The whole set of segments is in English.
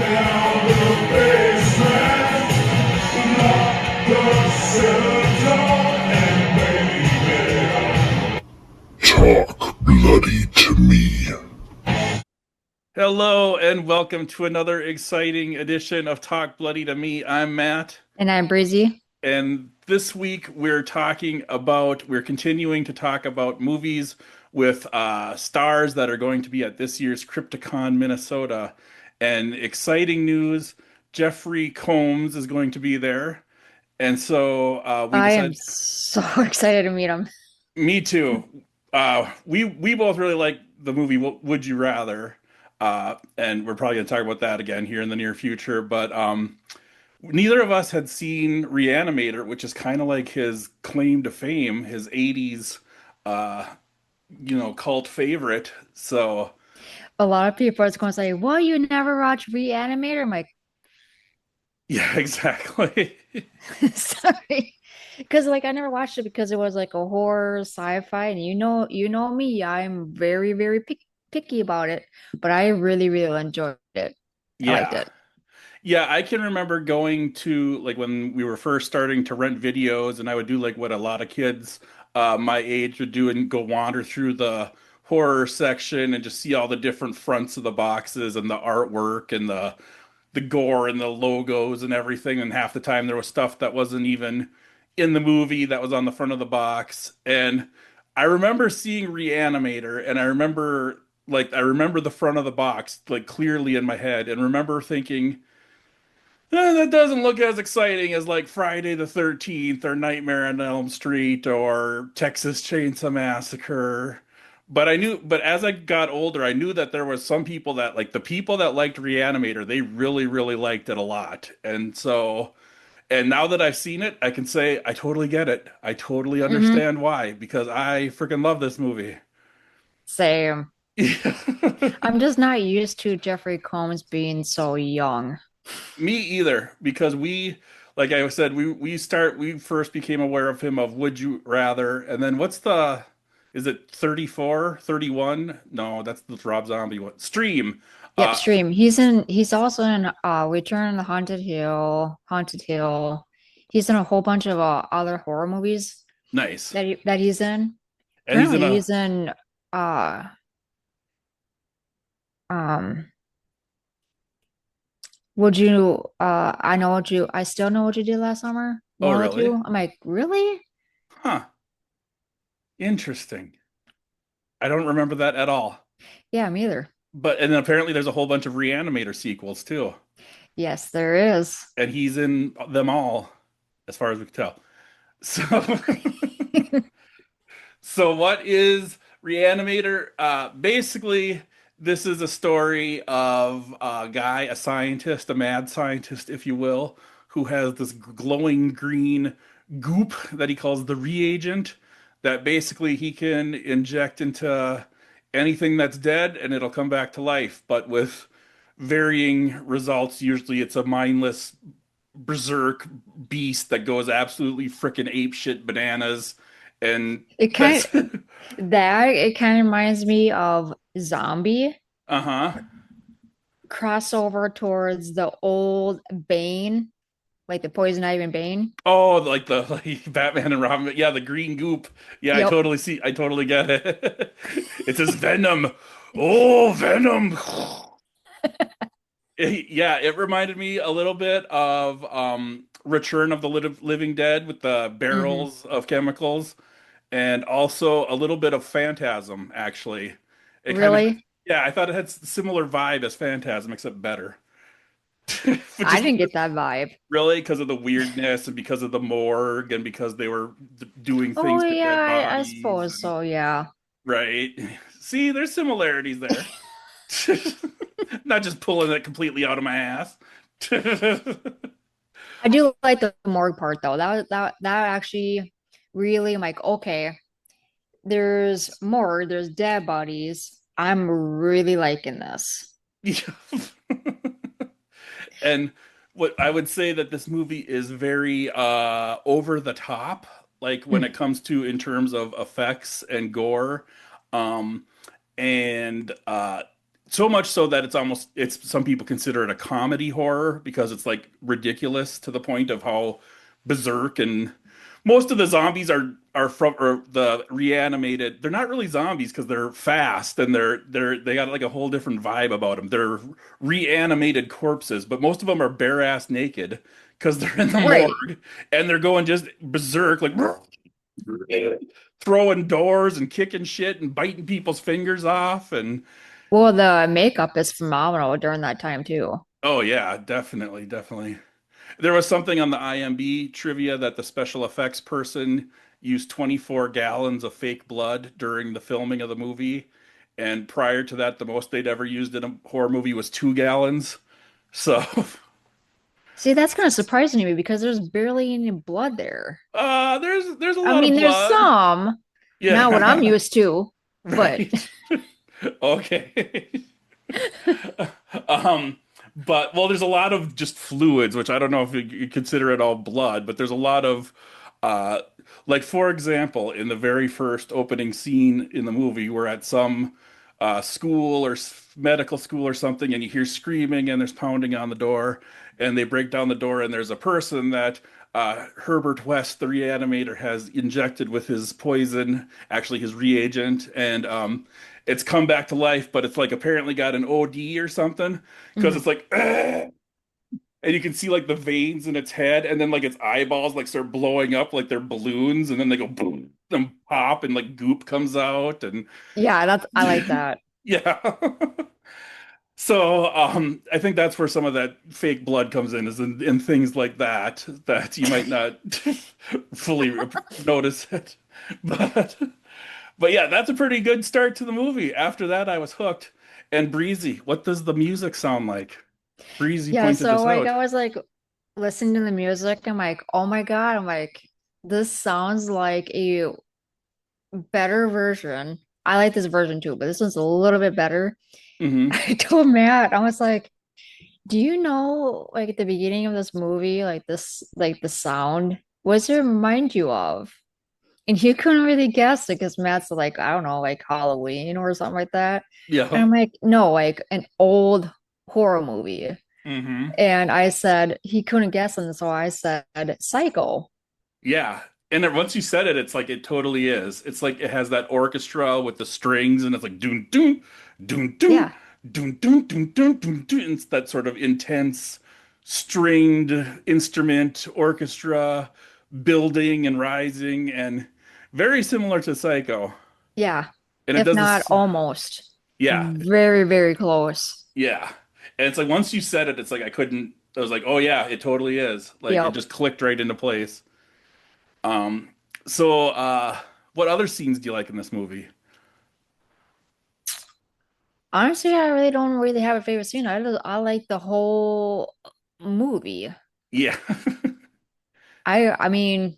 down the basement, lock the cellar door, and baby, talk bloody to me. Hello and welcome to another exciting edition of Talk Bloody to Me. I'm Matt, And I'm Brezzy. and this week we're continuing to talk about movies with stars that are going to be at this year's Crypticon, Minnesota. And exciting news, Jeffrey Combs is going to be there. And so we I am decided, so excited to meet him. me too. We both really like the movie Would You Rather, and we're probably going to talk about that again here in the near future. But neither of us had seen Re-animator, which is kind of like his claim to fame, his '80s, uh, cult favorite. So A lot of people are going to say, "Well, you never watch Re-animator?" I'm like, yeah, exactly. sorry, because I never watched it because it was like a horror sci-fi, and you know me, I'm very, very picky about it, but I really, really enjoyed it. I liked Yeah. it. Yeah, I can remember going to like when we were first starting to rent videos, and I would do like what a lot of kids my age would do and go wander through the horror section and just see all the different fronts of the boxes and the artwork and the gore and the logos and everything. And half the time there was stuff that wasn't even in the movie that was on the front of the box. And I remember seeing Reanimator, and I remember the front of the box like clearly in my head, and remember thinking that doesn't look as exciting as like Friday the 13th or Nightmare on Elm Street or Texas Chainsaw Massacre. But as I got older, I knew that there was some people that like the people that liked Reanimator, they really, really liked it a lot. And now that I've seen it, I can say I totally get it. I totally Hmm. understand why, because I freaking love this movie. Same. Yeah. I'm just not used to Jeffrey Combs being so young. Me either, because like I said, we first became aware of him of Would You Rather, and then is it 34, 31? No, that's the Rob Zombie one. Stream. Yep, Uh, Stream. He's also in Return on the Haunted Hill. He's in a whole bunch of other horror movies nice. that he's in. And he's in Apparently a he's in uh um I still know what you did last summer. Oh, One of the really? two. I'm like, really? Huh. Interesting. I don't remember that at all. Yeah, me either. But and then apparently there's a whole bunch of Reanimator sequels too. Yes, there is. And he's in them all, as far as we can tell. So So what is Reanimator? Basically, this is a story of a guy, a scientist, a mad scientist, if you will, who has this glowing green goop that he calls the reagent that basically he can inject into anything that's dead and it'll come back to life, but with varying results. Usually it's a mindless berserk beast that goes absolutely freaking ape shit bananas. And It that's it kind of reminds me of Zombie uh-huh. crossover towards the old Bane, like the Poison Ivy and Bane. Oh, like the like Batman and Robin. Yeah, the green goop. Yeah, Yep. I totally get it. It says Venom. Oh, Venom. Yeah, it reminded me a little bit of Return of the Living Dead with the Hmm. barrels of chemicals, and also a little bit of Phantasm, actually. It kind of, Really? yeah, I thought it had similar vibe as Phantasm, except better. But I just didn't because, get that vibe. really, because of the weirdness and because of the morgue and because they were doing Oh things to yeah, dead I bodies suppose and so, yeah. right. See, there's similarities there. Not just pulling it completely out of my ass. I do like the morgue part though. That actually really I'm like, okay, there's more, there's dead bodies. I'm really liking this. Yeah. And what I would say that this movie is very over the top, like when it comes to in terms of effects and gore. Um, and so much so that it's some people consider it a comedy horror because it's like ridiculous to the point of how berserk, and most of the zombies are from, or the reanimated, they're not really zombies because they're fast and they got like a whole different vibe about them. They're reanimated corpses, but most of them are bare ass naked because they're in the Right. morgue and they're going just berserk, like throwing doors and kicking shit and biting people's fingers off. And Well, the makeup is phenomenal during that time too. oh yeah, definitely, definitely. There was something on the IMB trivia that the special effects person used 24 gallons of fake blood during the filming of the movie. And prior to that, the most they'd ever used in a horror movie was 2 gallons. So, See, that's kind of surprising to me because there's barely any blood there. there's a I lot of mean, there's blood. some, not what I'm Yeah, used to, but right. Okay. Um, but well, there's a lot of just fluids, which I don't know if you consider it all blood, but there's a lot of, uh, like for example, in the very first opening scene in the movie, we're at some school or medical school or something, and you hear screaming and there's pounding on the door, and they break down the door, and there's a person that Herbert West, the reanimator, has injected with his poison, actually his reagent, and it's come back to life, but it's like apparently got an OD or something because Mhm. it's like, "Ugh," and you can see like the veins in its head, and then like its eyeballs like start blowing up like they're balloons, and then they go boom and pop, and like goop comes out, and Yeah, that's I like that. yeah. So I think that's where some of that fake blood comes in, is in things like that you might not fully notice it, but. But yeah, that's a pretty good start to the movie. After that, I was hooked. And Breezy, what does the music sound like? Breezy Yeah, pointed so this like out. I was like listening to the music, I'm like, oh my God, I'm like, this sounds like a better version. I like this version too, but this one's a little bit better. Hmm. I told Matt, I was like, do you know like at the beginning of this movie, like this like the sound, what's it remind you of? And he couldn't really guess it because Matt's like, I don't know, like Halloween or something like that. And Yeah. I'm like, no, like an old horror movie. Hmm. And I said he couldn't guess, and so I said Psycho. Yeah. And then once you said it, it's like it totally is. It's like it has that orchestra with the strings, and it's like doon doon doon doon Yeah. doon doon doon doon doon doon. It's that sort of intense stringed instrument orchestra building and rising, and very similar to Psycho. Yeah. And it If does not this. almost. Yeah, Very, very close. yeah. And it's like once you said it, it's like I couldn't. I was like, oh yeah, it totally is. Like it Yep. just clicked right into place. Um, so what other scenes do you like in this movie? Honestly, I really don't really have a favorite scene. I like the whole movie. Yeah. I mean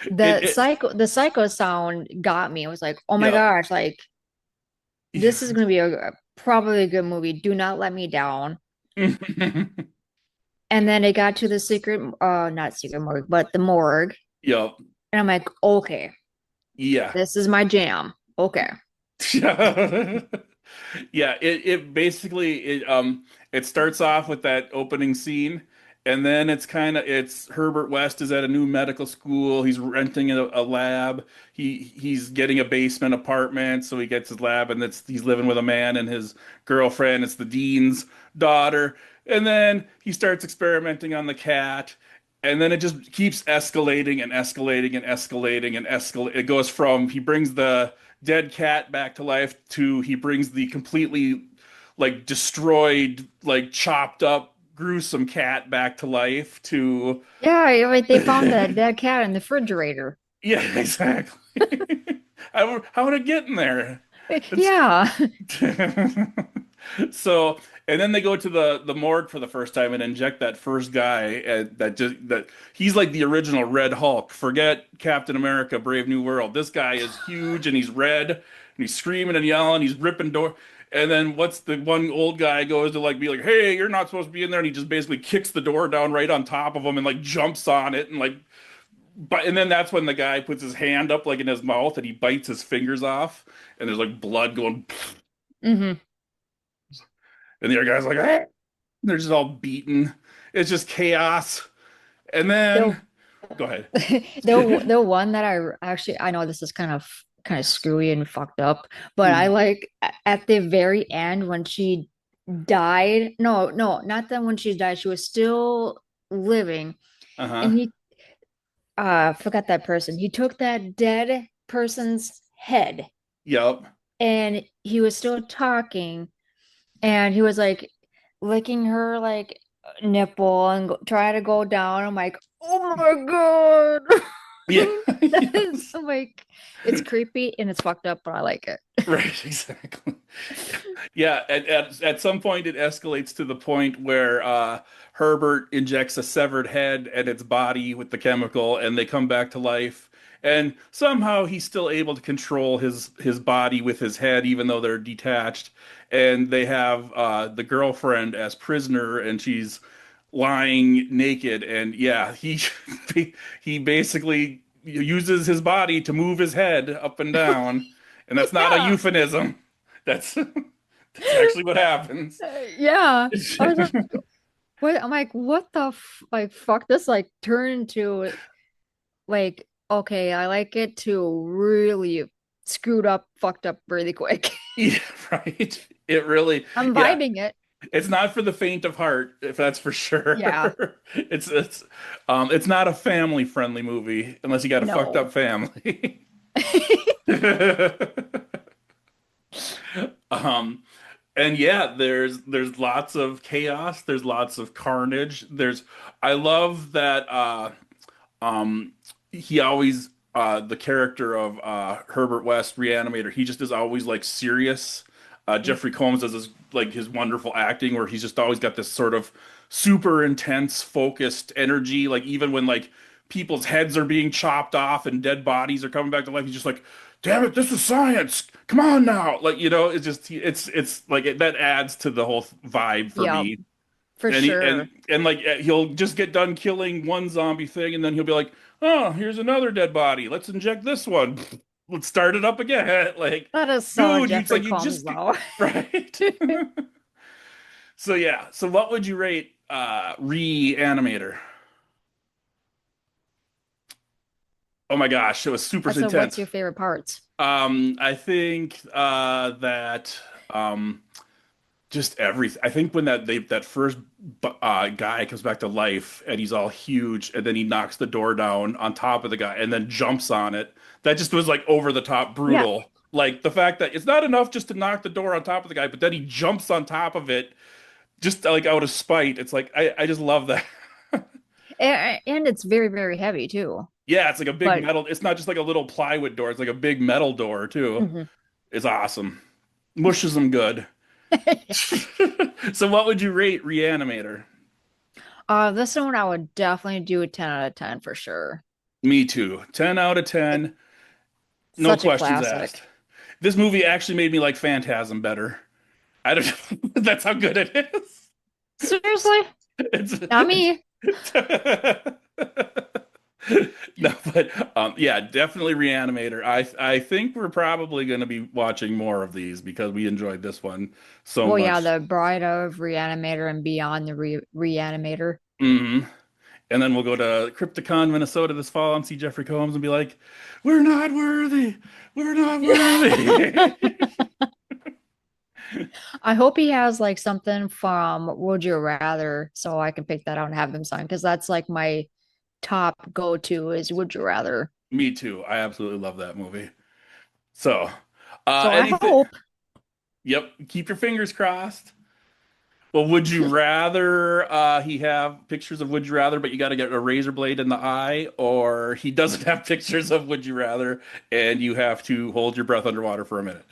It the psycho sound got me. I was like, oh my yeah. gosh, like Yeah. this is gonna be probably a good movie. Do not let me down. And then it got to the secret, not secret morgue, but the morgue. Yep. And I'm like, okay, Yeah. this is my jam. Okay. Yeah. Yeah, it basically it starts off with that opening scene, and then it's Herbert West is at a new medical school. He's renting a lab. He's getting a basement apartment, so he gets his lab, and he's living with a man and his girlfriend. It's the dean's daughter, and then he starts experimenting on the cat. And then it just keeps escalating and escalating and escalating and escalate. It goes from he brings the dead cat back to life to he brings the completely like destroyed, like chopped up, gruesome cat back to life to Yeah, like they found that dead cat in the refrigerator. yeah, exactly. How would it get in there? It's Yeah. so, and then they go to the morgue for the first time and inject that first guy, and that he's like the original Red Hulk. Forget Captain America: Brave New World. This guy is huge and he's red and he's screaming and yelling. He's ripping door. And then what's the one old guy goes to like be like, "Hey, you're not supposed to be in there," and he just basically kicks the door down right on top of him and like jumps on it and like, but and then that's when the guy puts his hand up like in his mouth and he bites his fingers off and there's like blood going. Hmm. and the other guy's like, "Ah!" They're just all beaten. It's just chaos. And then The go ahead. the one that I know this is kind of screwy and fucked up, but I Mhm. like at the very end when she died. No, no, not that when she died. She was still living, Uh-huh. and he forgot that person. He took that dead person's head, Yep. and he was still talking, and he was like licking her like nipple and trying to go down. I'm like, oh my God. Yeah. That is Yes. I'm like it's creepy and it's fucked up, but I like it. Right, exactly. Yeah, at some point it escalates to the point where Herbert injects a severed head and its body with the chemical, and they come back to life. And somehow he's still able to control his body with his head, even though they're detached. And they have the girlfriend as prisoner, and she's lying naked. And yeah, he he basically uses his body to move his head up and down, and that's not a Yeah. euphemism. That's that's actually what happens. Yeah. I was like, what? I'm like, what the like fuck this like turned into like okay, I like it to really screwed up, fucked up really quick. Yeah, right. It really, I'm yeah. vibing it. It's not for the faint of heart, if that's for Yeah. sure. It's not a family friendly movie unless you got a fucked No. up family. Um, and yeah, there's lots of chaos, there's lots of carnage. I love that um he always the character of Herbert West, Re-animator, he just is always like serious. Jeffrey Combs does this like his wonderful acting where he's just always got this sort of super intense, focused energy. Like even when like people's heads are being chopped off and dead bodies are coming back to life, he's just like, "Damn it, this is science! Come on now!" Like it's just it's like that adds to the whole vibe for Yeah, me. for And he sure. and like he'll just get done killing one zombie thing, and then he'll be like, "Oh, here's another dead body. Let's inject this one. Let's start it up again." Like, That is so dude, it's Jeffrey like you Combs just though. right. So yeah. So what would you rate Re-animator? Oh my gosh, it was super So what's intense. your favorite parts? I think that um just everything. I think when that first guy comes back to life and he's all huge, and then he knocks the door down on top of the guy and then jumps on it. That just was like over the top Yeah. brutal. Like the fact that it's not enough just to knock the door on top of the guy, but then he jumps on top of it just like out of spite. It's like I just love that. And it's very, very heavy too. Yeah, it's like a big But metal. It's not just like a little plywood door. It's like a big metal door too. mhm. It's awesome. Mushes them good. So what would you rate Reanimator? This one I would definitely do a 10 out of 10 for sure. Me too. 10 out of It, 10. No such a questions asked. classic. This movie actually made me like Phantasm better. I don't That's how good it is. Seriously? It's Not me. No, but yeah, definitely Reanimator. I think we're probably going to be watching more of these because we enjoyed this one so Well, yeah, much. the Bride of Reanimator and Beyond the Reanimator. hmm And then we'll go to Crypticon, Minnesota this fall and see Jeffrey Combs and be like, "We're not worthy. We're not worthy." I hope he has like something from Would You Rather so I can pick that out and have him sign because that's like my top go-to is Would You Rather. Me too. I absolutely love that movie. So, So I anything. hope. Yep. Keep your fingers crossed. Well, would you rather he have pictures of Would You Rather, but you got to get a razor blade in the eye, or he doesn't have pictures of Would You Rather, and you have to hold your breath underwater for a minute?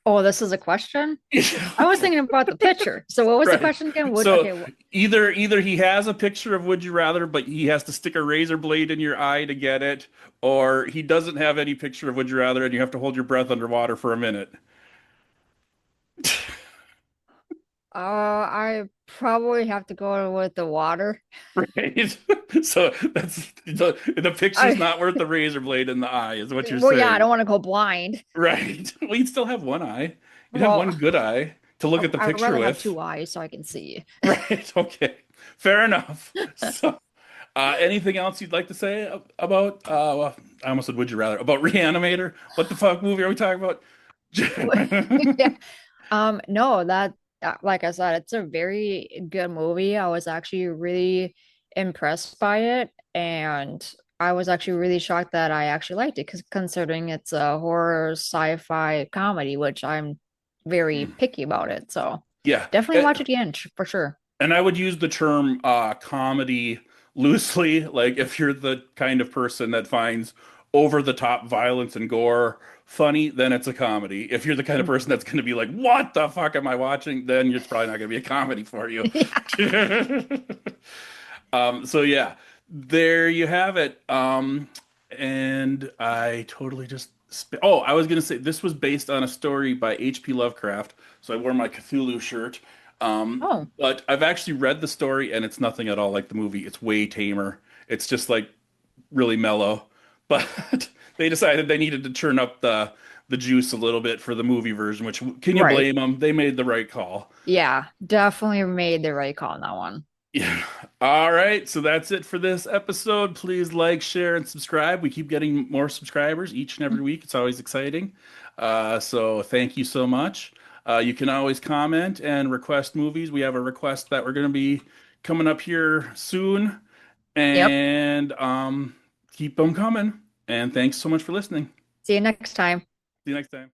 Oh, this is a question? I was thinking about the picture. So what was the Right. question again? Would So okay, either he has a picture of Would You Rather, but he has to stick a razor blade in your eye to get it, or he doesn't have any picture of Would You Rather, and you have to hold your breath underwater for a minute. I probably have to go with the water. Right. So that's the picture's I not worth the razor blade in the eye, is what you're well, yeah, I saying. don't want to go blind. Right. Well, you'd still have one eye. You have Well, one good eye to look at the I'd picture rather have with. two eyes so I can see. Right. Okay. Fair enough. So, anything else you'd like to say about, I almost said, would you rather, about Reanimator? What the fuck movie are we talking about? Yeah. No, that like I said, it's a very good movie. I was actually really impressed by it, and I was actually really shocked that I actually liked it because considering it's a horror sci-fi comedy, which I'm very picky about it. So Yeah. definitely watch it again for sure. And I would use the term comedy loosely. Like, if you're the kind of person that finds over the top violence and gore funny, then it's a comedy. If you're the kind of person that's going to be like, what the fuck am I watching? Then it's probably not going to be a comedy for you. Yeah. So yeah, there you have it. And I totally just oh, I was gonna say this was based on a story by H.P. Lovecraft, so I wore my Cthulhu shirt. Oh, But I've actually read the story, and it's nothing at all like the movie. It's way tamer. It's just like really mellow. But they decided they needed to turn up the juice a little bit for the movie version, which can you right. blame them? They made the right call. Yeah, definitely made the right call on that one. Yeah. All right. So that's it for this episode. Please like, share, and subscribe. We keep getting more subscribers each and every week. It's always exciting. So thank you so much. You can always comment and request movies. We have a request that we're going to be coming up here soon. Yep. And keep them coming. And thanks so much for listening. See you next time. See you next time.